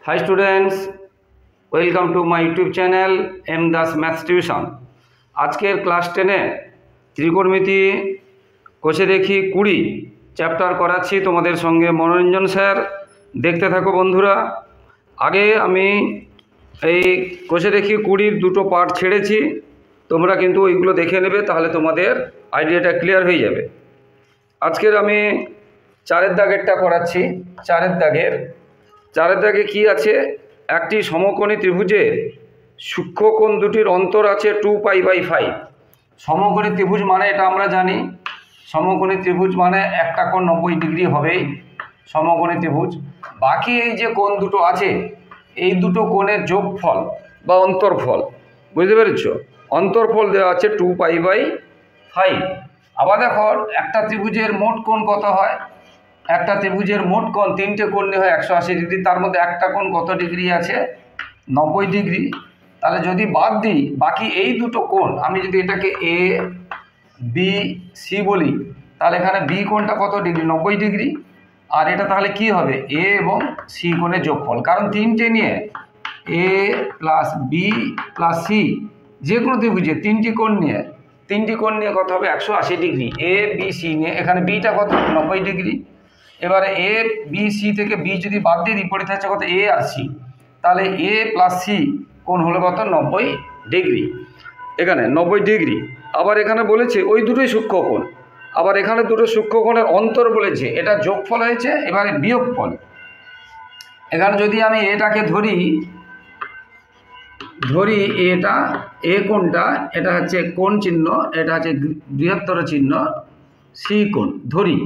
Hi students, welcome to my YouTube channel M Das Maths Tuition। আজকের class 10-এ ত্রিকোণমিতি কোষে দেখি 20 চ্যাপ্টার করাচ্ছি তোমাদের সঙ্গে মনোরঞ্জন স্যার। দেখতে থাকো বন্ধুরা। আগে আমি এই কোষে দেখি 20-র দুটো পার্ট ছেড়েছি, তোমরা কিন্তু ওইগুলো দেখে নেবে, তাহলে তোমাদের আইডিয়াটা ক্লিয়ার হয়ে যাবে। আজকের আমি 4-এর দাগেরটা করাচ্ছি। 4-এর দাগে কি আছে? একটি সমকোণী ত্রিভুজের সূক্ষ্মকোণ দুটির অন্তর আছে 2π/5। সমকোণী ত্রিভুজ মানে এটা আমরা জানি, সমকোণী ত্রিভুজ মানে একটা কোণ 90 ডিগ্রি হবেই সমকোণী ত্রিভুজ। বাকি এই যে কোণ দুটো আছে, এই দুটো কোণের যোগফল বা অন্তরফল, বুঝতে পেরেছ? অন্তরফল দেওয়া আছে 2π/5। আবার দেখো একটা ত্রিভুজের মোট কোণ কত হয়? একটা ত্রিভুজের মোট কোণ 3টে কোণ নিয়ে হয় 180 ডিগ্রি, তার মধ্যে একটা কোণ কত ডিগ্রি আছে? 90 ডিগ্রি। তাহলে যদি বাদ দিই বাকি এই দুটো কোণ, আমি যদি এটাকে এ বি সি বলি, তাহলে এখানে বি কোণটা কত ডিগ্রি? 90 ডিগ্রি। আর এটা তাহলে কি হবে? এ এবং সি কোণের যোগফল, কারণ 3টে নিয়ে এ প্লাস বি প্লাস সি, যে কোনো ত্রিভুজে 3টি কোণ নিয়ে কত হবে? 180 ডিগ্রি। এ বি সি নিয়ে এখানে বিটা কত? 90 ডিগ্রি। এবারে এ বি সি থেকে বি যদি বাদ দিয়ে দিই, পড়ে থাকছে কত? এ আর সি। তাহলে এ প্লাস সি কোণ হলো কত? 90 ডিগ্রি। এখানে 90 ডিগ্রি। আবার এখানে বলেছে ওই দুটোই সূক্ষ্মকোণ। আবার এখানে দুটো সূক্ষ্মকোণের অন্তর বলেছে, এটা যোগফল হয়েছে। এবারে বিয়োগফল, এখানে যদি আমি এটাকে ধরি এটা এ কোণটা, এটা হচ্ছে কোণ চিহ্ন, এটা হচ্ছে বৃহত্তর চিহ্ন সি কোণ ধরি,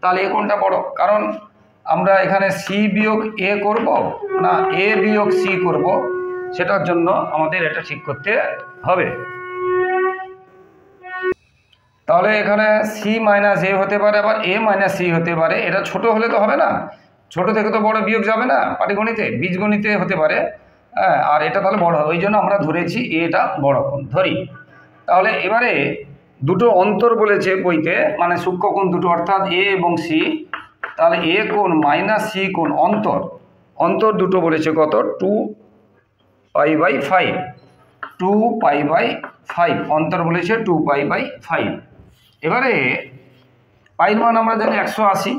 তাহলে এ কোণটা বড়। কারণ আমরা এখানে সি বিয়োগ এ করব না এ বিয়োগ সি করব, সেটার জন্য আমাদের এটা ঠিক করতে হবে। তাহলে এখানে সি মাইনাস এ হতে পারে, আবার এ মাইনাস সি হতে পারে। এটা ছোট হলে তো হবে না, ছোট থেকে তো বড় বিয়োগ যাবে না, পাটিগণিতে বীজগণিতে হতে পারে। হ্যাঁ, আর এটা তাহলে বড় হবে, ওই জন্য আমরা ধরেছি এটা বড় কোণ ধরি। তাহলে এবারে দুটো অন্তর বলেছে বইতে, মানে সূক্ষ্মকোণ দুটো, অর্থাৎ এ এবং সি। তাহলে এ কোণ মাইনাস সি কোণ অন্তর দুটো বলেছে কত? 2π/5। 2π/5 অন্তর বলেছে 2π/5। এবারে পাইর মান আমরা জানি 180।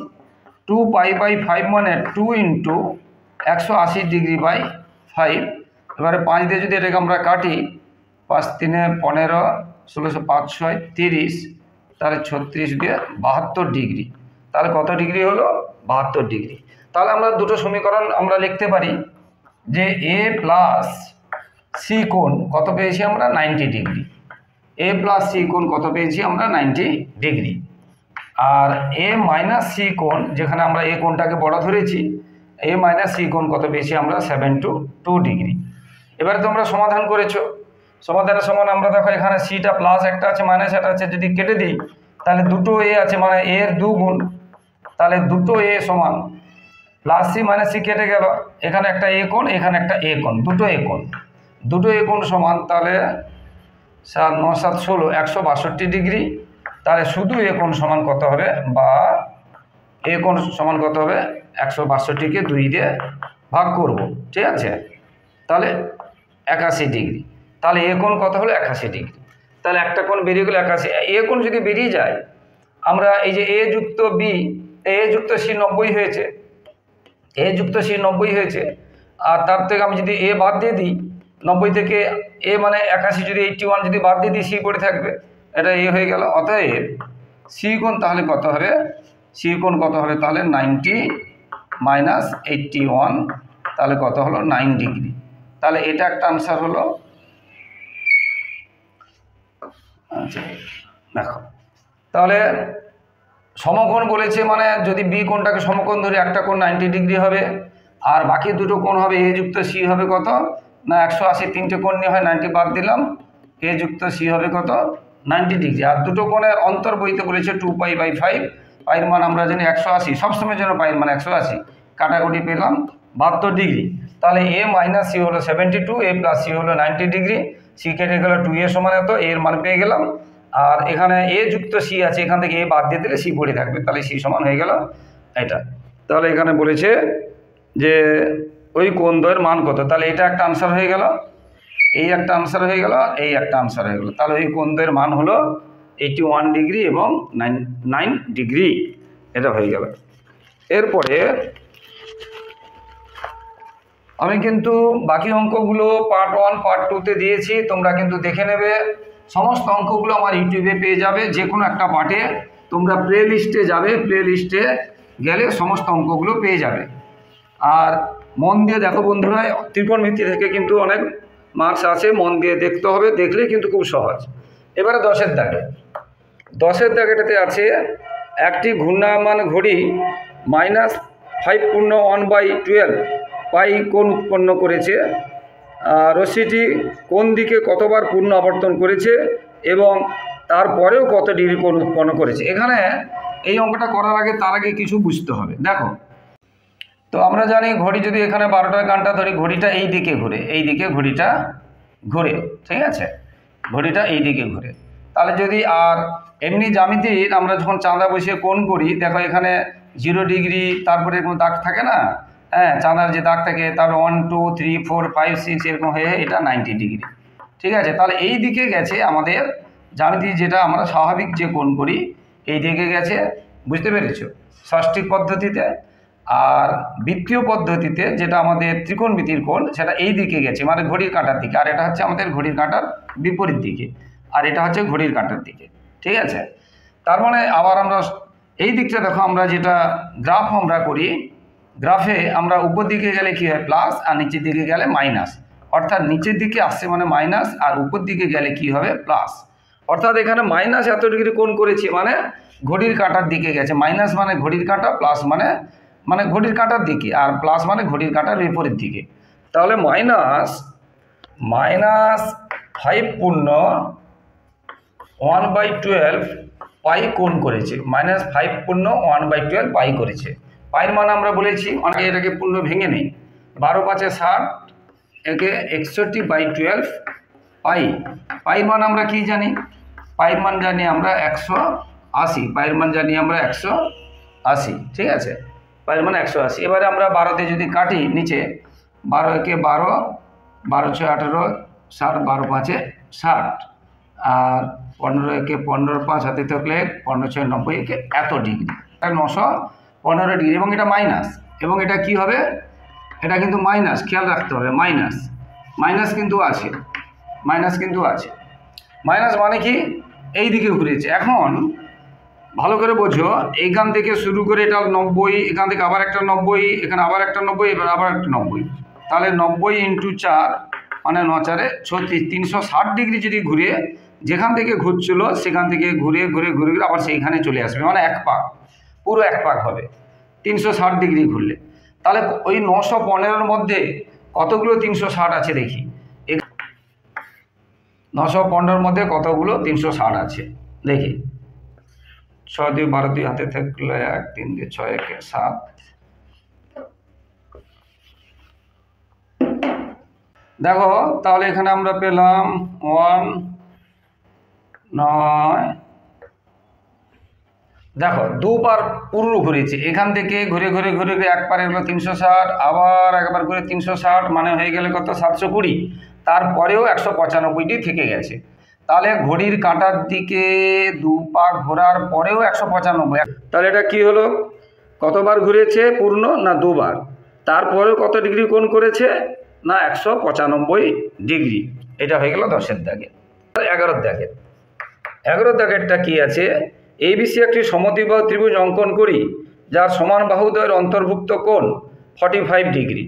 2π/5 মানে 2 × 180 ডিগ্রি বাই 5। এবারে 5 দিয়ে যদি এটাকে আমরা কাটি, 5 × 3 = 15, 16 5 6 30, তাহলে 36 দিয়ে 72 ডিগ্রি। তাহলে কত ডিগ্রি হলো? 72 ডিগ্রি। তাহলে আমরা দুটো সমীকরণ আমরা লিখতে পারি যে এ প্লাস সি কোণ কত পেয়েছি আমরা? 90 ডিগ্রি। এ প্লাস সি কোণ কত পেয়েছি আমরা? 90 ডিগ্রি। আর এ মাইনাস সি কোণ, যেখানে আমরা এ কোণটাকে বড় ধরেছি, এ মাইনাস সি কোণ কত পেয়েছি আমরা? 72 ডিগ্রি। এবারে তোমরা সমাধান করেছো, সমাধানের সমান আমরা দেখো এখানে সিটা প্লাস একটা আছে মাইনাস একটা আছে, যদি কেটে দিই তাহলে দুটো এ আছে, মানে এর 2 গুণ, তাহলে দুটো এ সমান প্লাস সি মাইনাস সি কেটে গেল, এখানে একটা এ কোণ এখানে একটা এ কোণ, দুটো এ কোণ সমান, তাহলে 7 9 7 16 162 ডিগ্রি। তাহলে শুধু এ কোণ সমান কত হবে? বা এ কোণ সমান কত হবে? 162কে 2 দিয়ে ভাগ করব, ঠিক আছে? তাহলে 81 ডিগ্রি। তাহলে এ কোণ কত হলো? 81 ডিগ্রি। তাহলে একটা কোণ বেরিয়ে গেল 81। এ কোণ যদি বেরিয়ে যায়, আমরা এই যে এ যুক্ত বি, এ যুক্ত সি 90 হয়েছে, এ যুক্ত সি 90 হয়েছে। আর তার থেকে আমি যদি এ বাদ দিয়ে দিই, 90 থেকে এ মানে 81, যদি 81 যদি বাদ দিয়ে দিই, সি পড়ে থাকবে, এটা এ হয়ে গেল। অতএব সি কোণ তাহলে কত হবে? সি কোণ কত হবে? তাহলে 90 - 81, তাহলে কত হলো? 9 ডিগ্রি। তাহলে এটা একটা আনসার হলো। আচ্ছা দেখো, তাহলে সমকোণ বলেছে, মানে যদি বি কোণটাকে সমকোণ ধরে একটা কোণ 90 ডিগ্রি হবে, আর বাকি দুটো কোণ হবে এ যুক্ত সি হবে কত না 180। 3টে কোণ নিয়ে হয় 90, বাদ দিলাম, এ যুক্ত সি হবে কত? 90 ডিগ্রি। আর দুটো কোণের অন্তর বইতে বলেছে 2π/5। পাইর মান আমরা জানি 180, সবসময়ের জন্য পাইর মান 180, কাটাকুটি পেলাম 72 ডিগ্রি। তাহলে এ মাইনাস সি হলো 72, এ প্লাস সি হলো 90 ডিগ্রি। সি কেটে গেল, 2 এ সমান এত, এর মান পেয়ে গেলাম। আর এখানে এ যুক্ত সি আছে, এখান থেকে এ বাদ দিয়ে দিলে সি পড়ে থাকবে, তাহলে সি সমান হয়ে গেল এটা। তাহলে এখানে বলেছে যে ওই কোণ দ্বয়ের মান কত। তাহলে এটা একটা আনসার হয়ে গেল, এই একটা আনসার হয়ে গেল, এই একটা আনসার হয়ে গেল। তাহলে ওই কোণ দ্বয়ের মান হলো 81 ডিগ্রি এবং 9 ডিগ্রি, এটা হয়ে গেল। এরপরে আমি কিন্তু বাকি অঙ্কগুলো পার্ট 1 পার্ট 2তে দিয়েছি, তোমরা কিন্তু দেখে নেবে। সমস্ত অঙ্কগুলো আমার ইউটিউবে পেয়ে যাবে, যে কোনো একটা পার্টে তোমরা প্লে লিস্টে যাবে, প্লে লিস্টে গেলে সমস্ত অঙ্কগুলো পেয়ে যাবে। আর মন দিয়ে দেখো বন্ধুরা, ত্রিকোণমিতি থেকে কিন্তু অনেক মার্কস আছে, মন দিয়ে দেখতে হবে, দেখলেই কিন্তু খুব সহজ। এবারে 10-এর দাগে, 10-এর দাগেটাতে আছে একটি ঘূর্ণায়মান ঘড়ি -5 পূর্ণ 1/12 পাই কোণ উৎপন্ন করেছে। রশ্মিটি কোন দিকে কতবার পূর্ণ আবর্তন করেছে এবং তারপরেও কত ডিগ্রি কোণ উৎপন্ন করেছে। এখানে এই অঙ্কটা করার আগে তার আগে কিছু বুঝতে হবে। দেখো, তো আমরা জানি ঘড়ি যদি এখানে 12টার ঘন্টা ধরি, ঘড়িটা এই দিকে ঘুরে, এই দিকে ঘড়িটা ঘুরে, ঠিক আছে, ঘড়িটা এই দিকে ঘুরে। তাহলে যদি আর এমনি জ্যামিতির আমরা যখন চাঁদা বসিয়ে কোণ করি, দেখো এখানে 0 ডিগ্রি, তারপরে কোনো দাগ থাকে না, হ্যাঁ, চাঁদার যে দাগ থাকে, তারপরে 1 2 3 4 5 6 এরকম হয়ে এটা 90 ডিগ্রি, ঠিক আছে। তাহলে এই দিকে গেছে আমাদের জ্যামিতি, যেটা আমরা স্বাভাবিক যে কোণ করি, এই দিকে গেছে, বুঝতে পেরেছো, ষষ্ঠিক পদ্ধতিতে। আর বৃত্তীয় পদ্ধতিতে যেটা আমাদের ত্রিকোণমিতির কোণ, সেটা এই দিকে গেছে, মানে ঘড়ির কাঁটার দিকে, আর এটা হচ্ছে আমাদের ঘড়ির কাঁটার বিপরীত দিকে, আর এটা হচ্ছে ঘড়ির কাঁটার দিকে, ঠিক আছে। তার মানে আবার আমরা এই দিকটা দেখো, আমরা যেটা গ্রাফ আমরা করি, গ্রাফে আমরা উপর দিকে গেলে কী হয় প্লাস, আর নিচের দিকে গেলে মাইনাস। অর্থাৎ নিচের দিকে আসছে মানে মাইনাস, আর উপর দিকে গেলে কি হবে প্লাস। অর্থাৎ এখানে মাইনাস এত ডিগ্রি কোণ করেছি মানে ঘড়ির কাঁটার দিকে গেছে, মাইনাস মানে ঘড়ির কাঁটা, প্লাস মানে ঘড়ির কাঁটার দিকে, আর প্লাস মানে ঘড়ির কাঁটার বিপরীত দিকে। তাহলে -5 পূর্ণ 1/12 পাই কোণ করেছে, -5 পূর্ণ 1/12 পাই করেছে। পাইয়ের মান আমরা বলেছি, অনেকে এটাকে পূর্ণ ভেঙে নেই, 12 5 60, একে 61/12 পাই। পাইয়ের মান আমরা কি জানি, পাইয়ের মান জানি আমরা 180, পাইয়ের মান জানি আমরা 180, ঠিক আছে, পাইয়ের মান 180। এবারে আমরা 12তে যদি কাটি, নিচে 12 একে 12, 12 6 18, 60, 12 5 60, আর 15 একে 15, 5 হাতে থাকলে 15 6 90, একে এত ডিগ্রি, 915 ডিগ্রি। এবং এটা মাইনাস, এবং এটা কি হবে, এটা কিন্তু মাইনাস, খেয়াল রাখতে হবে, মাইনাস কিন্তু আছে, মাইনাস মানে কি এই দিকে ঘুরেছে। এখন ভালো করে বোঝো, এইখান থেকে শুরু করে এটা 90, এখান থেকে আবার একটা 90, এখানে আবার একটা 90, এবার আবার একটা 90, তাহলে 90 × 4 মানে 9 4 36, 360 ডিগ্রি যদি ঘুরে, যেখান থেকে ঘুরছিল সেখান থেকে ঘুরে আবার সেইখানে চলে আসবে, মানে এক পাক, পুরো এক পাক হবে 360 ডিগ্রি ঘুরলে। তাহলে ওই 915-র মধ্যে কতগুলো 360 আছে দেখি, 915-র মধ্যে কতগুলো 360 আছে দেখি। 6 2 12 2 হাতে থাকলে 1 3 2 6 1 7, দেখো তাহলে এখানে আমরা পেলাম 1 9, দেখো দুবার পুরো ঘুরেছে, এখান থেকে ঘুরে এক পারে হলো 360, আবার একবার ঘুরে 360, মানে হয়ে গেলে কত 720, তারপরেও 195টি থেকে গেছে। তাহলে ঘড়ির কাঁটার দিকে 2 পাক ঘোরার পরেও 195, তাহলে এটা কি হলো, কতবার ঘুরেছে পূর্ণ না 2 বার, তারপরেও কত ডিগ্রি কোণ করেছে না 195 ডিগ্রি। এটা হয়ে গেল 10-এর দাগে। 11-এর দাগে, 11-এর দাগেরটা কি আছে, ABC একটি সমদ্বিবাহু ত্রিভুজ অঙ্কন করি যার সমান বাহুদ্বয়ের অন্তর্ভুক্ত কোণ 45 ডিগ্রি।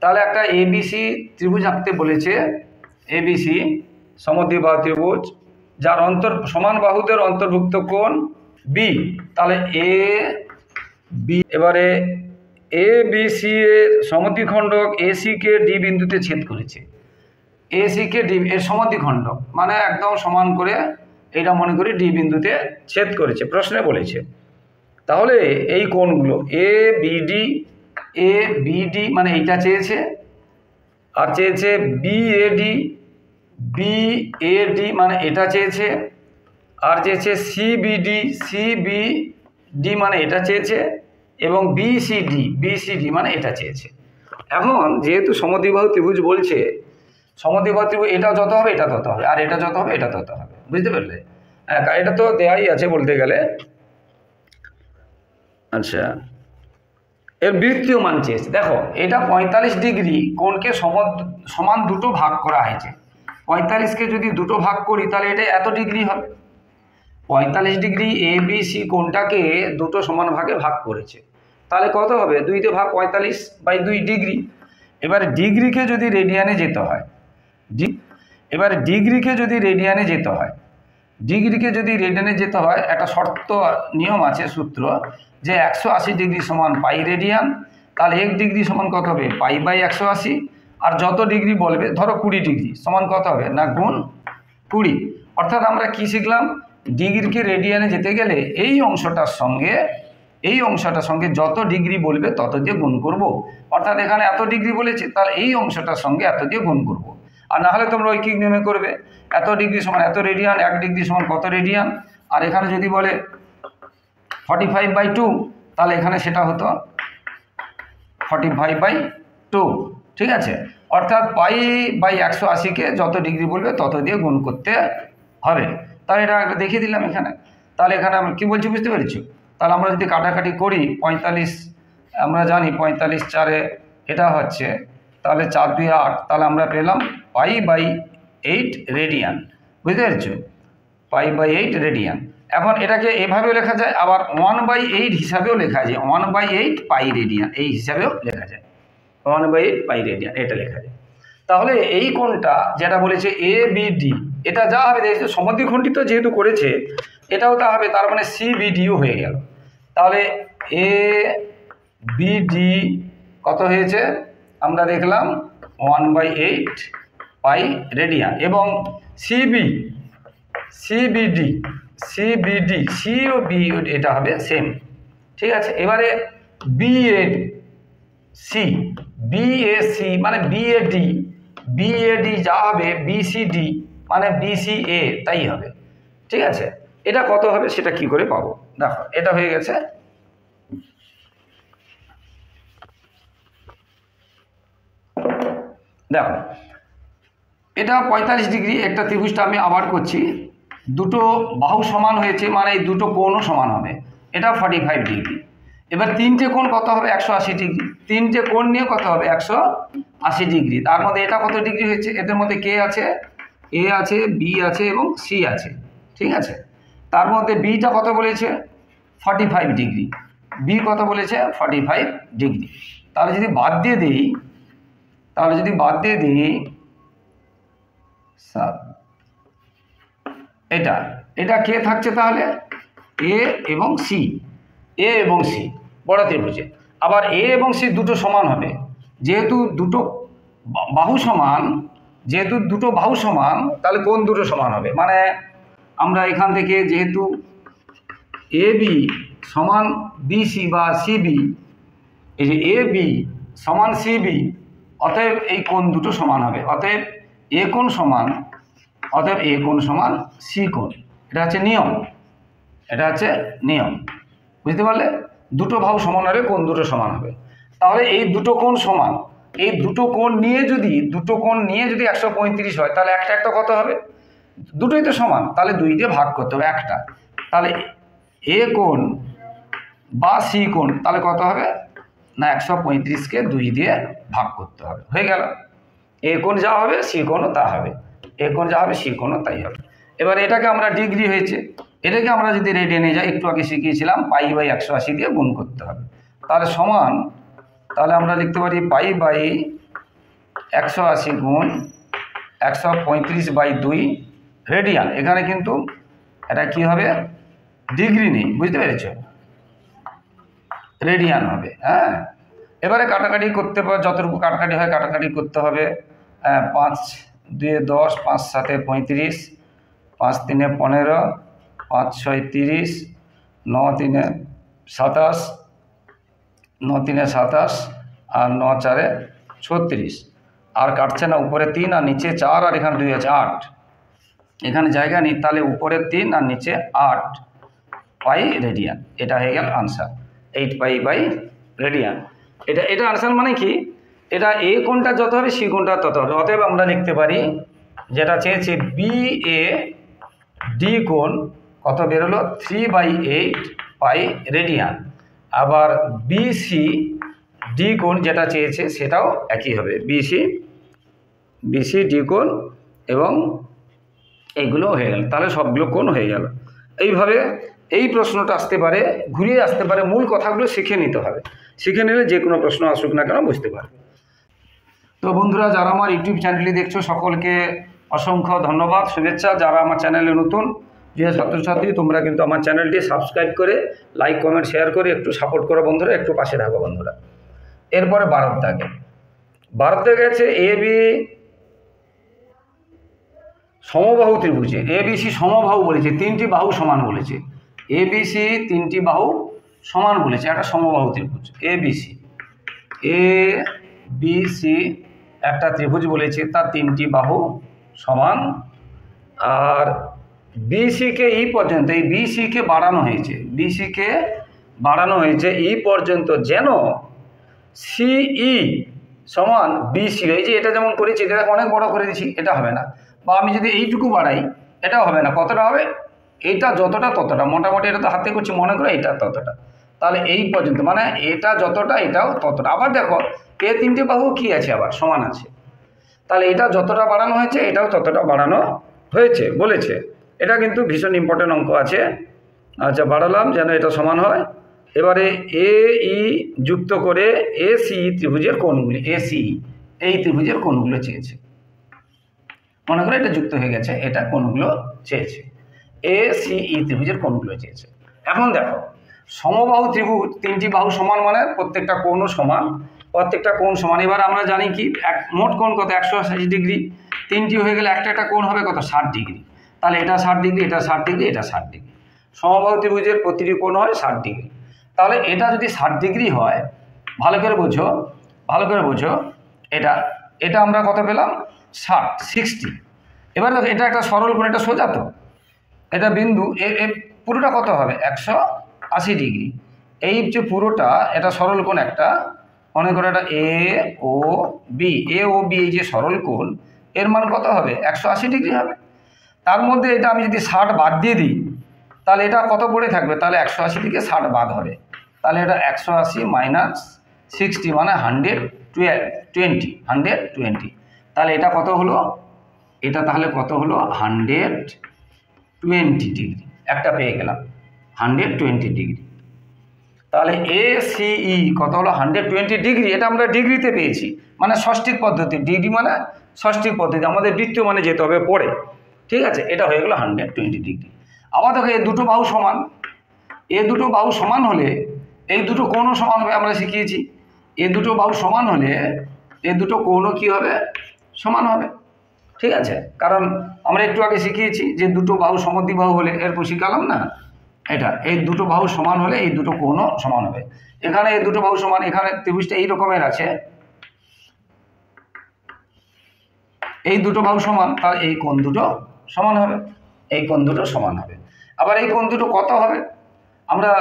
তাহলে একটা ABC ত্রিভুজ আঁকতে বলেছে, ABC সমদ্বিবাহু ত্রিভুজ যার সমান বাহুদ্বয়ের অন্তর্ভুক্ত কোণ B। তাহলে AB, এবারে ABC এর সমদ্বিখণ্ডক AC কে D বিন্দুতে ছেদ করেছে, AC কে D এর সমদ্বিখণ্ডক মানে একদম সমান করে, এটা মনে করি ডি বিন্দুতে ছেদ করেছে, প্রশ্নে বলেছে। তাহলে এই কোণগুলো ABD মানে এইটা চেয়েছে, আর চেয়েছে BAD মানে এটা চেয়েছে, আর চেয়েছে CBD মানে এটা চেয়েছে, এবং BCD মানে এটা চেয়েছে। এখন যেহেতু সমদ্বিবাহু ত্রিভুজ বলছে, সমদ্বিবাহু ত্রিভুজ এটা যত হবে এটা তত হবে, আর এটা যত হবে এটা তত হবে, বুঝতে পারলে? এটা তো দেয়াই আছে বলতে গেলে। আচ্ছা, এর বৃত্তীয় মান চেয়েছে। দেখো এটা 45 ডিগ্রি কোণকে সমান দুটো ভাগ করা হয়েছে। 45কে যদি দুটো ভাগ করি তাহলে এটা এত ডিগ্রি হবে। 45 ডিগ্রি এ বি সি কোণটাকে দুটো সমান ভাগে ভাগ করেছে, তাহলে কত হবে? 2 ভাগ 45/2 ডিগ্রি। এবারে ডিগ্রিকে যদি রেডিয়ানে যেতে হয়, এবারে ডিগ্রিকে যদি রেডিয়ানে যেতে হয়, ডিগ্রিকে যদি রেডিয়ানে যেতে হয় একটা শর্ত নিয়ম আছে, সূত্র, যে 180 ডিগ্রি সমান পাই রেডিয়ান। তাহলে 1 ডিগ্রি সমান কত হবে? পাই/180। আর যত ডিগ্রি বলবে, ধরো 20 ডিগ্রি সমান কত হবে? না গুণ 20। অর্থাৎ আমরা কি শিখলাম? ডিগ্রিকে রেডিয়ানে যেতে গেলে এই অংশটার সঙ্গে যত ডিগ্রি বলবে তত দিয়ে গুণ করব। অর্থাৎ এখানে এত ডিগ্রি বলেছে, তাহলে এই অংশটার সঙ্গে এত দিয়ে গুণ করব। আর না হলে তোমরা ঐকিক নিয়মে করবে, এত ডিগ্রি সমান এত রেডিয়ান, 1 ডিগ্রি সমান কত রেডিয়ান। আর এখানে যদি বলে 45/2, তাহলে এখানে সেটা হতো 45/2, ঠিক আছে? অর্থাৎ পাই/180কে যত ডিগ্রি বলবে তত দিয়ে গুণ করতে হবে। তাহলে এটা দেখিয়ে দিলাম এখানে। তাহলে এখানে আমরা কী বলছি বুঝতে পেরেছি? তাহলে আমরা যদি কাটাকাটি করি, 45 আমরা জানি 45 4 এটা হচ্ছে, তাহলে 4 2 8, তাহলে আমরা পেলাম পাই/8 রেডিয়ান, বুঝতে পেরেছ? পাই/8 রেডিয়ান। এখন এটাকে এভাবেও লেখা যায়, আবার 1/8 হিসাবেও লেখা যায়, 1/8 পাই রেডিয়ান এই হিসাবেও লেখা যায়, 1/8 পাই রেডিয়ান এটা লেখা যায়। তাহলে এই কোণটা যেটা বলেছে এ বি ডি, এটা যা হবে দেখছো সমদ্বিখণ্ডিত যেহেতু করেছে, এটাও তা হবে। তার মানে সি বি ডিও হয়ে গেল। তাহলে এ বি ডি কত হয়েছে আমরা দেখলাম 1/8 পাই রেডিয়ান। এবং সিবিডি, সি ও বি এটা হবে সেম, ঠিক আছে? এবারে বিএসি মানে বিএডি যা হবে, বিসিডি মানে বিসিএ তাই হবে, ঠিক আছে? এটা কত হবে সেটা কি করে পাবো? দেখো এটা হয়ে গেছে। দেখো এটা 45 ডিগ্রি একটা ত্রিভুজটা আমি আবার করছি, দুটো বাহু সমান হয়েছে মানে এই দুটো কোণও সমান হবে, এটা 45 ডিগ্রি। এবার তিনটে কোণ কত হবে? 180 ডিগ্রি। তিনটে কোণ নিয়ে কত হবে? 180 ডিগ্রি। তার মধ্যে এটা কত ডিগ্রি হয়েছে? এদের মধ্যে কে আছে? এ আছে, বি আছে এবং সি আছে, ঠিক আছে? তার মধ্যে বিটা কত বলেছে? 45 ডিগ্রি। বি কত বলেছে? 45 ডিগ্রি। তাহলে যদি বাদ দিয়ে দিই, এটা কে থাকছে তাহলে? এ এবং সি বড় ত্রিভুজে। আবার এ এবং সি দুটো সমান হবে, যেহেতু দুটো বাহু সমান, তাহলে কোণ দুটো সমান হবে। মানে আমরা এখান থেকে যেহেতু এ বি সমান বিসি বা সিবি, এই যে এ বি সমান সিবি, অতএব এই কোণ দুটো সমান হবে। অতএব এ কোণ সমান সি কোণ। এটা হচ্ছে নিয়ম, বুঝতে পারলে? দুটো বাহু সমান হলে কোণ দুটো সমান হবে। তাহলে এই দুটো কোণ সমান, এই দুটো কোণ নিয়ে যদি 135 হয়, তাহলে একটা কত হবে? দুটোই তো সমান, তাহলে 2 দিয়ে ভাগ করতে হবে একটা। তাহলে এ কোণ বা সি কোণ তাহলে কত হবে? না 135কে 2 দিয়ে ভাগ করতে হবে, হয়ে গেল। এ কোণ যা হবে সি কোণও তা হবে, তাই হবে। এবার এটাকে আমরা ডিগ্রি হয়েছে, এটাকে আমরা যদি রেডিয়ানে যাই, একটু আগে শিখিয়েছিলাম পাই/180 দিয়ে গুণ করতে হবে। তাহলে সমান, তাহলে আমরা লিখতে পারি পাই/180 গুণ 135/2 রেডিয়ান। এখানে কিন্তু এটা কি হবে? ডিগ্রি নেই, বুঝতে পেরেছ? রেডিয়ান হবে। হ্যাঁ, এবারে কাটাকাটি করতে পারে, যতটুকু কাটাকাটি হয় কাটাকাটি করতে হবে। 5 2 10, 5 7 35, 5 3 15, 5 6 30, 9 3 27, 9 3 27 আর 9 4 36। আর কাটছে না, উপরে 3 আর নিচে 4 আর এখানে 2 আছে 8, এখানে জায়গা নেই, তাহলে উপরে 3 আর নিচে 8 পাই রেডিয়ান। এটা হয়ে গেল আনসার, 8 পাই/রেডিয়ান। এটা আনসার মানে কি? এটা এ কোণটা যত হবে সি কোণটা তত হবে। অতএব আমরা লিখতে পারি যেটা চেয়েছে BA D কোণ কত বেরোলো 3/8 পাই রেডিয়ান। আবার BC D কোণ যেটা চেয়েছে সেটাও একই হবে, BC D কোণ, এবং এইগুলো হয়ে গেল। তাহলে সবগুলো কোণ হয়ে গেল। এইভাবে এই প্রশ্নটা আসতে পারে, ঘুরিয়ে আসতে পারে, মূল কথাগুলো শিখে নিতে হবে। শিখে নিলে যে কোনো প্রশ্ন আসুক না কেন বুঝতে পারবে। তো বন্ধুরা, যারা আমার ইউটিউব চ্যানেলটি দেখছো সকলকে অসংখ্য ধন্যবাদ, শুভেচ্ছা। যারা আমার চ্যানেলে নতুন, যে ছাত্রছাত্রী, তোমরা কিন্তু আমার চ্যানেলটি সাবস্ক্রাইব করে লাইক কমেন্ট শেয়ার করে একটু সাপোর্ট করো বন্ধুরা, একটু পাশে থাকো বন্ধুরা। এরপরে 12 দাগে আছে AB সমবাহু ত্রিভুজে, ABC সমবাহু বলেছে, 3টি বাহু সমান বলেছে, ABC 3টি বাহু সমান বলেছে, একটা সমবাহু ত্রিভুজ ABC একটা ত্রিভুজ বলেছে, তার 3টি বাহু সমান। আর BCকে ই পর্যন্ত, এই BCকে বাড়ানো হয়েছে ই পর্যন্ত, যেন CE সমান BC। এই যে এটা যেমন করেছি, এটা অনেক বড় করে দিচ্ছি, এটা হবে না। বা আমি যদি এইটুকু বাড়াই, এটাও হবে না। কতটা হবে? এইটা যতটা ততটা, মোটামুটি এটা তো হাতে করছি, মনে করো এটা ততটা। তাহলে এই পর্যন্ত, মানে এটা যতটা এটাও ততটা। আবার দেখো এ 3টে বাহু কি আছে, আবার সমান আছে। তাহলে এটা যতটা বাড়ানো হয়েছে এটাও ততটা বাড়ানো হয়েছে বলেছে। এটা কিন্তু ভীষণ ইম্পর্টেন্ট অঙ্ক আছে। আচ্ছা, বাড়ালাম যেন এটা সমান হয়। এবারে AE যুক্ত করে ACE ত্রিভুজের কোণগুলি, ACE এই ত্রিভুজের কোণগুলো চেয়েছে। মনে করে এটা যুক্ত হয়ে গেছে, এটা কোণগুলো চেয়েছে, ACE ত্রিভুজের কোণগুলো চেয়েছে। এখন দেখো, সমবাহু ত্রিভুজ 3টি বাহু সমান, মানে প্রত্যেকটা কোণও সমান, প্রত্যেকটা কোণ সমান। এবার আমরা জানি কি, মোট কোণ কত 180 ডিগ্রি, 3টি হয়ে গেলে একটা কোণ হবে কত 60 ডিগ্রি। তাহলে এটা 60 ডিগ্রি, এটা 60 ডিগ্রি, এটা 60 ডিগ্রি। সমবাহু ত্রিভুজের প্রতিটি কোণ হয় 60 ডিগ্রি। তাহলে এটা যদি 60 ডিগ্রি হয়, ভালো করে বোঝো, এটা আমরা কত পেলাম 60। এবার দেখো, এটা একটা সরল কোণ, এটা সোজা, তো এটা বিন্দু, পুরোটা কত হবে 180 ডিগ্রি। এই যে পুরোটা, এটা সরল কোণ একটা, মনে করো এটা AOB, এই যে সরল কোণ, এর মান কত হবে 180 ডিগ্রি হবে। তার মধ্যে এটা আমি যদি 60 বাদ দিয়ে দিই, তাহলে এটা কত পড়ে থাকবে? তাহলে 180 থেকে 60 বাদ হবে, তাহলে এটা 180 মাইনাস 60 মানে 120। তাহলে এটা কত হলো? এটা তাহলে কত হলো 120 ডিগ্রি। একটা পেয়ে গেলাম 120 ডিগ্রি। তাহলে ACE কত হলো 120 ডিগ্রি। এটা আমরা ডিগ্রিতে পেয়েছি, মানে ষষ্ঠিক পদ্ধতি। ডিগ্রি মানে ষষ্ঠিক পদ্ধতি, আমাদের বৃত্তীয় মানে যেতে হবে পড়ে, ঠিক আছে। এটা হয়ে গেল 120 ডিগ্রি। আবার দেখো, এই দুটো বাহু সমান হলে এই দুটো কোণও সমান হবে, আমরা শিখিয়েছি। এই দুটো বাহু সমান হলে এই দুটো কোণও কি হবে? সমান হবে, ঠিক আছে। কারণ আমরা একটু আগে শিখিয়েছি যে দুটো বাহু সমদ্বিবাহু হলে, এরপর শিখালাম না, এই দুটো বাহু সমান হলে এই দুটো কোণও সমান হবে। এখানে এই দুটো বাহু সমান, এখানে ত্রিভুজটা এই রকমের আছে, এই দুটো বাহু সমান, তার এই কোণ দুটো সমান হবে, আবার এই কোণ দুটো কত হবে? আমরা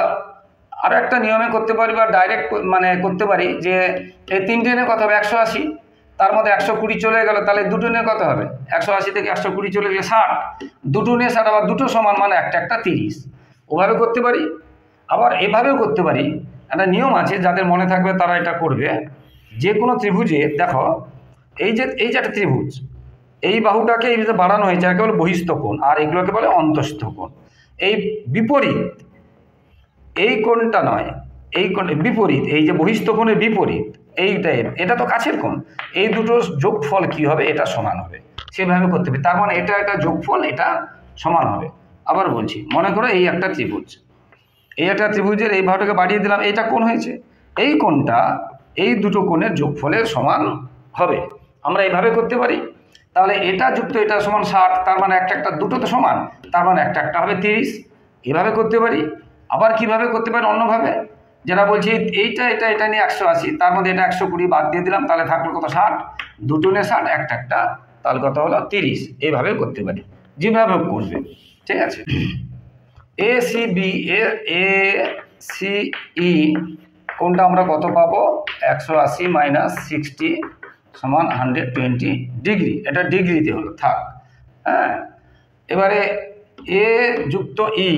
আরও একটা নিয়মে করতে পারি, বা ডাইরেক্ট মানে করতে পারি, যে এই 3টে নিয়ে কত হবে 180, তার মধ্যে 120 চলে গেল, তাহলে দুটো নিয়ে কত হবে 180 থেকে 120 চলে গেলে 60, দুটো নিয়ে 60, আবার দুটো সমান মানে একটা 30। ওভাবে করতে পারি, আবার এভাবেও করতে পারি। একটা নিয়ম আছে, যাদের মনে থাকবে তারা এটা করবে। যে কোনো ত্রিভুজে দেখো, এই যে একটা ত্রিভুজ, এই বাহুটাকে এই যে বাড়ানো হয়েছে, একে বলে বহিস্থ কোণ, আর এগুলোকে বলে অন্তস্থ কোণ। এই বিপরীত, এই কোণটা নয়, এই কোণ বিপরীত, এই যে বহিস্থ কোণের বিপরীত এইটাই, এটা তো কাছের কোণ, এই দুটোর যোগফল কি হবে? এটা সমান হবে, সেভাবে করতে হবে। তার মানে এটা যোগফল, এটা সমান হবে। আবার বলছি, মনে করো এই একটা ত্রিভুজের এই বাহুটাকে বাড়িয়ে দিলাম, এইটা কোণ হয়েছে, এই কোণটা এই দুটো কোণের যোগফলের সমান হবে। আমরা এইভাবে করতে পারি। তাহলে এটা যুক্ত এটা সমান 60, তার মানে একটা দুটো তো সমান, তার মানে একটা হবে 30। এভাবে করতে পারি। আবার কিভাবে করতে পারি? অন্যভাবে, যেটা বলছি এটা নিয়ে 180, তার মধ্যে এটা 120 বাদ দিয়ে দিলাম, তাহলে থাকলো কত 60, দুটো নিয়ে 60, একটা, তাহলে কত হলো 30। এইভাবে করতে পারি, যেভাবে করবে, ঠিক আছে। ACE কোনটা আমরা কত পাবো, 180 মাইনাস 60 সমান 120 ডিগ্রি। এটা ডিগ্রিতে হলো, থাক। হ্যাঁ, এবারে এ যুক্ত ই,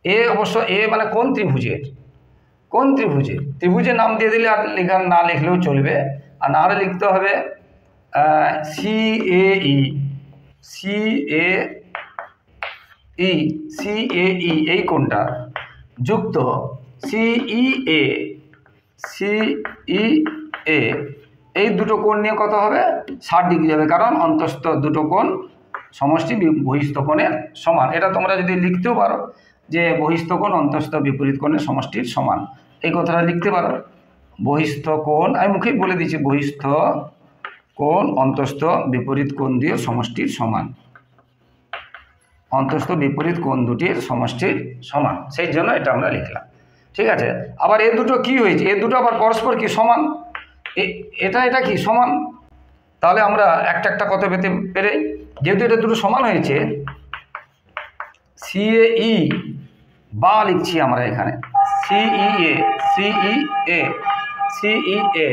এ অবশ্য এ মানে কোন ত্রিভুজের, কোন ত্রিভুজের, ত্রিভুজের নাম দিয়ে দিলে আর লেখা না লিখলেও চলবে, আর না হলে লিখতে হবে CAE, CAE, CAE এই কোনটা যুক্ত CEA, CEA এই দুটো কোণ নিয়ে কত হবে, 60 ডিগ্রি হবে, কারণ অন্তস্থ দুটো কোণ সমষ্টি বহিস্থ কোণের সমান। এটা তোমরা যদি লিখতেও পারো যে বহিস্থ কোণ অন্তস্থ বিপরীত কোণের সমষ্টির সমান, এই কথাটা লিখতে পারো। বহিস্থ কোণ আমি মুখেই বলে দিচ্ছি, বহিস্থ কোণ অন্তস্থ বিপরীত কোণ দিয়ে সমষ্টির সমান, অন্তস্থ বিপরীত কোণ দুটির সমষ্টির সমান, সেই জন্য এটা আমরা লিখলাম। ঠিক আছে, আবার এ দুটো কি হয়েছে, এ দুটো আবার পরস্পর কি সমান, এটা কি সমান, তাহলে আমরা একটা একটা কত পেতে পেরে, যেহেতু এটা দুটো সমান হয়েছে, CAE বা লিখছি আমরা এখানে CEA, CEA, CEA,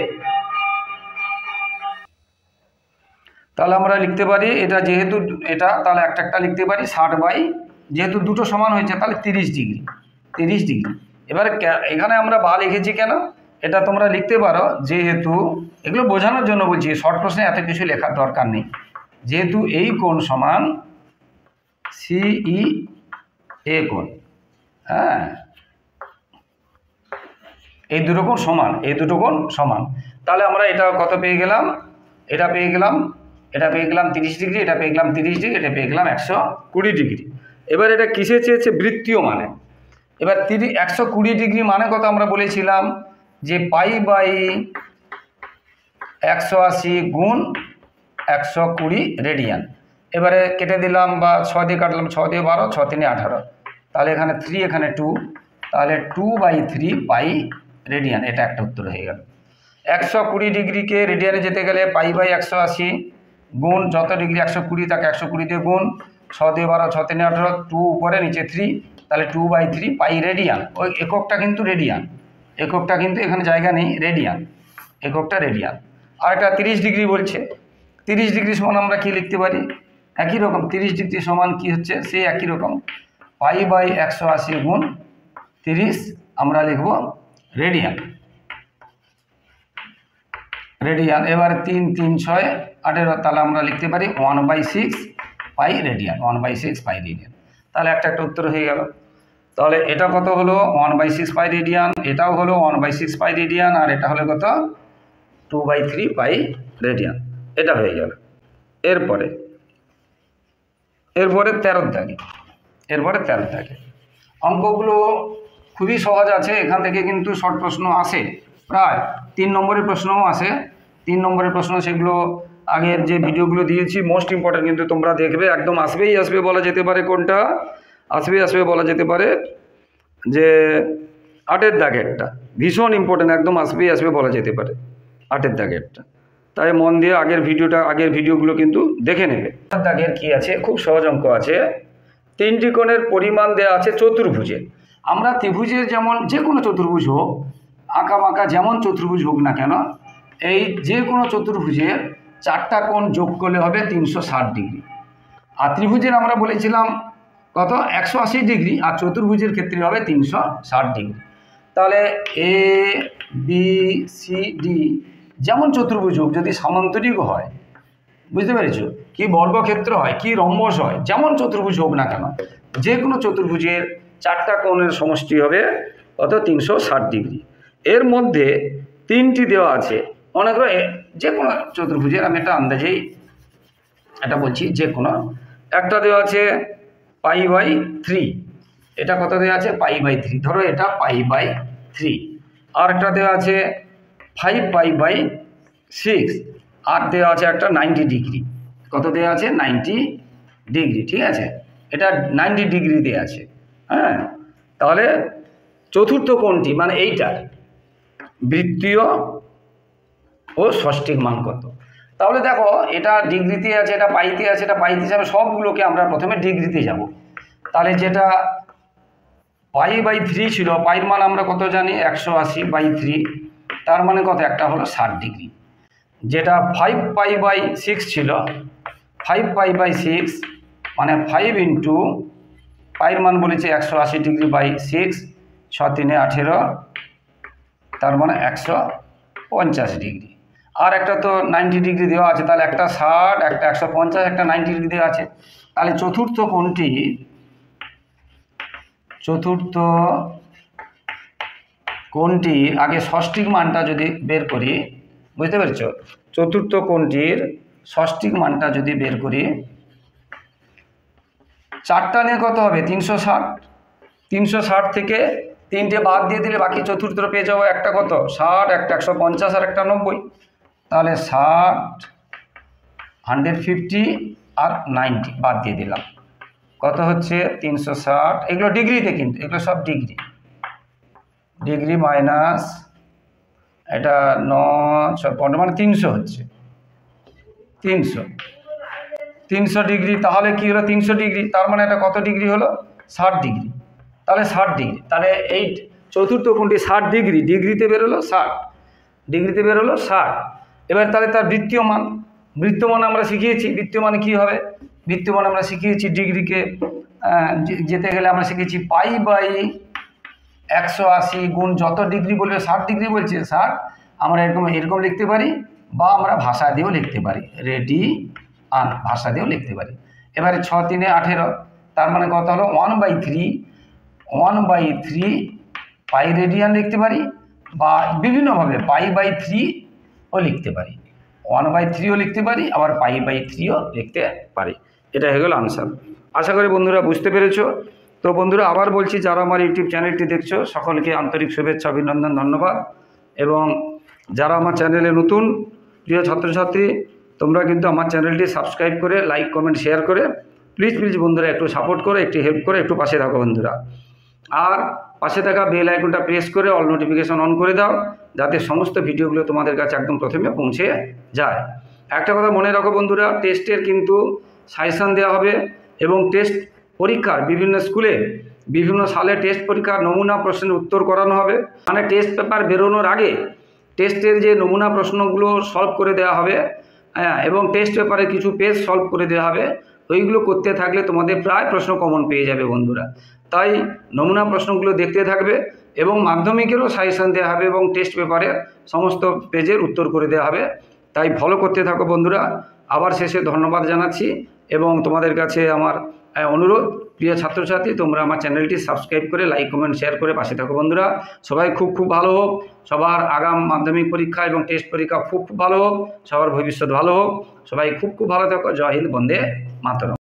তাহলে আমরা লিখতে পারি এটা যেহেতু এটা, তাহলে একটা একটা লিখতে পারি 60 বাই, যেহেতু দুটো সমান হয়েছে তাহলে 30 ডিগ্রি, 30 ডিগ্রি। এবারে এখানে আমরা বা লিখেছি কেন, এটা তোমরা লিখতে পারো যেহেতু, এগুলো বোঝানোর জন্য বলছি, শর্ট প্রশ্নে এত কিছু লেখার দরকার নেই। যেহেতু এই কোণ সমান CEA কোণ, হ্যাঁ এই দুটো কোণ সমান, এই দুটো কোণ সমান, তাহলে আমরা এটা কত পেয়ে গেলাম, এটা পেয়ে গেলাম, এটা পেয়ে গেলাম 30 ডিগ্রি, এটা পেয়ে গেলাম 30 ডিগ্রি, এটা পেয়ে গেলাম 120 ডিগ্রি। এবার এটা কিসে চেয়েছে, বৃত্তীয় মানে। এবার 120 ডিগ্রি মানে কত আমরা বলেছিলাম যে পাই বাই 180 গুণ 120 রেডিয়ান। এবারে কেটে দিলাম বা 6 দিয়ে কাটলাম, 6 দিয়ে 12, 6 3 18, তাহলে এখানে 3, এখানে 2, তাহলে 2/3 পাই রেডিয়ান, এটা একটা উত্তর হয়ে গেল। 120 ডিগ্রিকে রেডিয়ানে যেতে গেলে পাই বাই 180 গুণ যত ডিগ্রি 120 তাকে 120 দিয়ে গুণ, 6 দিয়ে 12, 6 3 18, 2 উপরে নিচে 3, তাহলে 2/3 পাই রেডিয়ান। ওই এককটা কিন্তু রেডিয়ান, এককটা কিন্তু এখানে জায়গা নেই, রেডিয়ান, এককটা রেডিয়ান। আর একটা 30 ডিগ্রি বলছে, 30 ডিগ্রি সমান আমরা কি লিখতে পারি, একই রকম 30 ডিগ্রি সমান কি হচ্ছে, সে একই রকম পাই বাই 180 গুণ 30 আমরা লিখব রেডিয়ান, রেডিয়ান। এবার 3 3 6 18, তাহলে আমরা লিখতে পারি 1/6 পাই রেডিয়ান, 1/6 পাই রেডিয়ান। তাহলে একটা একটা উত্তর হয়ে গেল। তাহলে এটা কত হলো 1/6 পাই রেডিয়ান, এটাও হলো 1/6 পাই রেডিয়ান, আর এটা হলো কত 2/3 পাই রেডিয়ান, এটা হয়ে গেল। এরপরে 13 দাগে, এরপরে 13 দাগে অঙ্কগুলো খুবই সহজ আছে, এখান থেকে কিন্তু শর্ট প্রশ্ন আসে, প্রায় 3 নম্বরের প্রশ্নও আসে। 3 নম্বরের প্রশ্ন সেগুলো আগের যে ভিডিওগুলো দিয়েছি মোস্ট ইম্পর্টেন্ট, কিন্তু তোমরা দেখবে একদম আসবেই আসবে বলা যেতে পারে, কোনটা আসবে বলা যেতে পারে যে 8 দাগেরটা ভীষণ ইম্পর্টেন্ট, একদম আসবে বলা যেতে পারে 8 দাগেরটা। তাই মন দিয়ে আগের ভিডিওগুলো কিন্তু দেখে নেবে। 8 দাগের কি আছে, খুব সহজ অঙ্ক আছে। 3টি কোণের পরিমাণ দেওয়া আছে চতুর্ভুজে। আমরা ত্রিভুজের যেমন যে কোনো চতুর্ভুজ হোক, আঁকা বাঁকা যেমন চতুর্ভুজ হোক না কেন, এই যে কোনো চতুর্ভুজের 4টা কোণ যোগ করলে হবে 360 ডিগ্রি। আর ত্রিভুজের আমরা বলেছিলাম কত 180 ডিগ্রি, আর চতুর্ভুজের ক্ষেত্রে হবে 360 ডিগ্রি। তাহলে ABCD যেমন চতুর্ভুজ হোক, যদি সামান্তরিক হয়, বুঝতে পেরেছ, কি বর্গক্ষেত্র হয়, কি রম্বস হয়, যেমন চতুর্ভুজ হোক না কেন, যে কোনো চতুর্ভুজের 4টা কোণের সমষ্টি হবে কত 360 ডিগ্রি। এর মধ্যে 3টি দেওয়া আছে, মনে করো যে কোনো চতুর্ভুজের, আমি একটা আন্দাজেই এটা বলছি, যে কোনো একটা দেওয়া আছে π/3, এটা কত দেওয়া আছে π/3, ধরো এটা π/3, আর একটা দেওয়া আছে 5π/6, আর দেওয়া আছে একটা 90 ডিগ্রি, কত দেওয়া আছে 90 ডিগ্রি, ঠিক আছে, এটা 90 ডিগ্রি দেওয়া আছে। হ্যাঁ, তাহলে চতুর্থ কোণটি মানে এইটার বৃত্তীয় ও ষষ্ঠিক মান কত। তাহলে দেখো এটা ডিগ্রিতে আছে, এটা পাইতে আছে, এটা পাইতে যাবে, সবগুলোকে আমরা প্রথমে ডিগ্রিতে যাব। তাহলে যেটা π/3 ছিল, পাইয়ের মান আমরা কত জানি 180/3, তার মানে কত, একটা হলো 60 ডিগ্রি। যেটা 5π/6 ছিল, 5π/6 মানে 5 ইন্টু পাইয়ের মান বলেছে 180 ডিগ্রি বাই 6, 6 3 18, তার মানে 150 ডিগ্রি। আর একটা তো 90 ডিগ্রি দেওয়া আছে, তাহলে একটা 60, একটা 150, একটা 90 ডিগ্রি দেওয়া আছে। তাহলে চতুর্থ কোণটির আগে ষষ্ঠিক মানটা যদি বের করি, বুঝতে পেরেছ, চতুর্থ কোণটির ষষ্ঠিক মানটা যদি বের করি, 4টা নিয়ে কত হবে 360, 360 থেকে 3টে বাদ দিয়ে দিলে বাকি চতুর্থ পেয়ে যাবো একটা কত 60, একটা 150 আর একটা 90। তাহলে 60, 150 আর 90 বাদ দিয়ে দিলাম, কত হচ্ছে 360। এগুলো ডিগ্রিতে, কিন্তু এগুলো সব ডিগ্রি মাইনাস এটা 9 6 মানে 300 হচ্ছে, 300 ডিগ্রি। তাহলে কি হলো 300 ডিগ্রি, তার মানে এটা কত ডিগ্রি হলো 60 ডিগ্রি। তাহলে 60 ডিগ্রি, তাহলে এই চতুর্থ কোণটি 60 ডিগ্রি, ডিগ্রিতে বেরোলো 60, ডিগ্রিতে বেরোলো 60। এবার তাহলে তার বৃত্তীয় মান আমরা শিখিয়েছি, বৃত্তীয় মানে কী হবে, বৃত্তীয় মান আমরা শিখিয়েছি ডিগ্রিকে যেতে গেলে আমরা শিখেছি π/180 গুণ যত ডিগ্রি বলবে, 60 ডিগ্রি বলছে 60, আমরা এরকম লিখতে পারি, বা আমরা ভাষা দিয়েও লিখতে পারি, ভাষা দিয়েও লিখতে পারি। এবারে 6 3 18, তার মানে কত হলো 1/3 পাই রেডিয়ান লিখতে পারি, বা বিভিন্নভাবে π/3ও লিখতে পারি, 1/3ও লিখতে পারি, আবার π/3ও লিখতে পারি। এটা হয়ে গেল আনসার। আশা করি বন্ধুরা বুঝতে পেরেছো। তো বন্ধুরা আবার বলছি, যারা আমার ইউটিউব চ্যানেলটি দেখছো সকলকে আন্তরিক শুভেচ্ছা, অভিনন্দন, ধন্যবাদ। এবং যারা আমার চ্যানেলে নতুন প্রিয় ছাত্রছাত্রী, তোমরা কিন্তু আমার চ্যানেলটি সাবস্ক্রাইব করে লাইক কমেন্ট শেয়ার করে প্লিজ বন্ধুরা একটু সাপোর্ট করে, একটু হেল্প করে, একটু পাশে থাকো বন্ধুরা। আর পাশে থাকা বেল আইকনটা প্রেস করে অল নোটিফিকেশন অন করে দাও, যাতে সমস্ত ভিডিওগুলো তোমাদের কাছে একদম প্রথমে পৌঁছে যায়। একটা কথা মনে রাখো বন্ধুরা, টেস্টের কিন্তু সাজেশান দেওয়া হবে, এবং টেস্ট পরীক্ষার বিভিন্ন স্কুলে বিভিন্ন সালে টেস্ট পরীক্ষার নমুনা প্রশ্নের উত্তর করানো হবে। মানে টেস্ট পেপার বেরোনোর আগে টেস্টের যে নমুনা প্রশ্নগুলো সলভ করে দেওয়া হবে, হ্যাঁ, এবং টেস্ট পেপারে কিছু পেজ সলভ করে দেওয়া হবে। ওইগুলো করতে থাকলে তোমাদের প্রায় প্রশ্ন কমন পেয়ে যাবে বন্ধুরা। তাই নমুনা প্রশ্নগুলো দেখতে থাকবে, এবং মাধ্যমিকেরও সাজেশান দেওয়া হবে, এবং টেস্ট পেপারে সমস্ত পেজের উত্তর করে দেওয়া হবে। তাই ফলো করতে থাকো বন্ধুরা। আবার শেষে ধন্যবাদ জানাচ্ছি, এবং তোমাদের কাছে আমার অনুরোধ, প্রিয় ছাত্রছাত্রী, তোমরা আমার চ্যানেলটি সাবস্ক্রাইব করে লাইক কমেন্ট শেয়ার করে পাশে থাকো বন্ধুরা। সবাই খুব ভালো হোক, সবার আগাম মাধ্যমিক পরীক্ষা এবং টেস্ট পরীক্ষা খুব ভালো হোক, সবার ভবিষ্যৎ ভালো হোক, সবাই খুব ভালো থাকো। জয় হিন্দ, বন্দে মাতরম।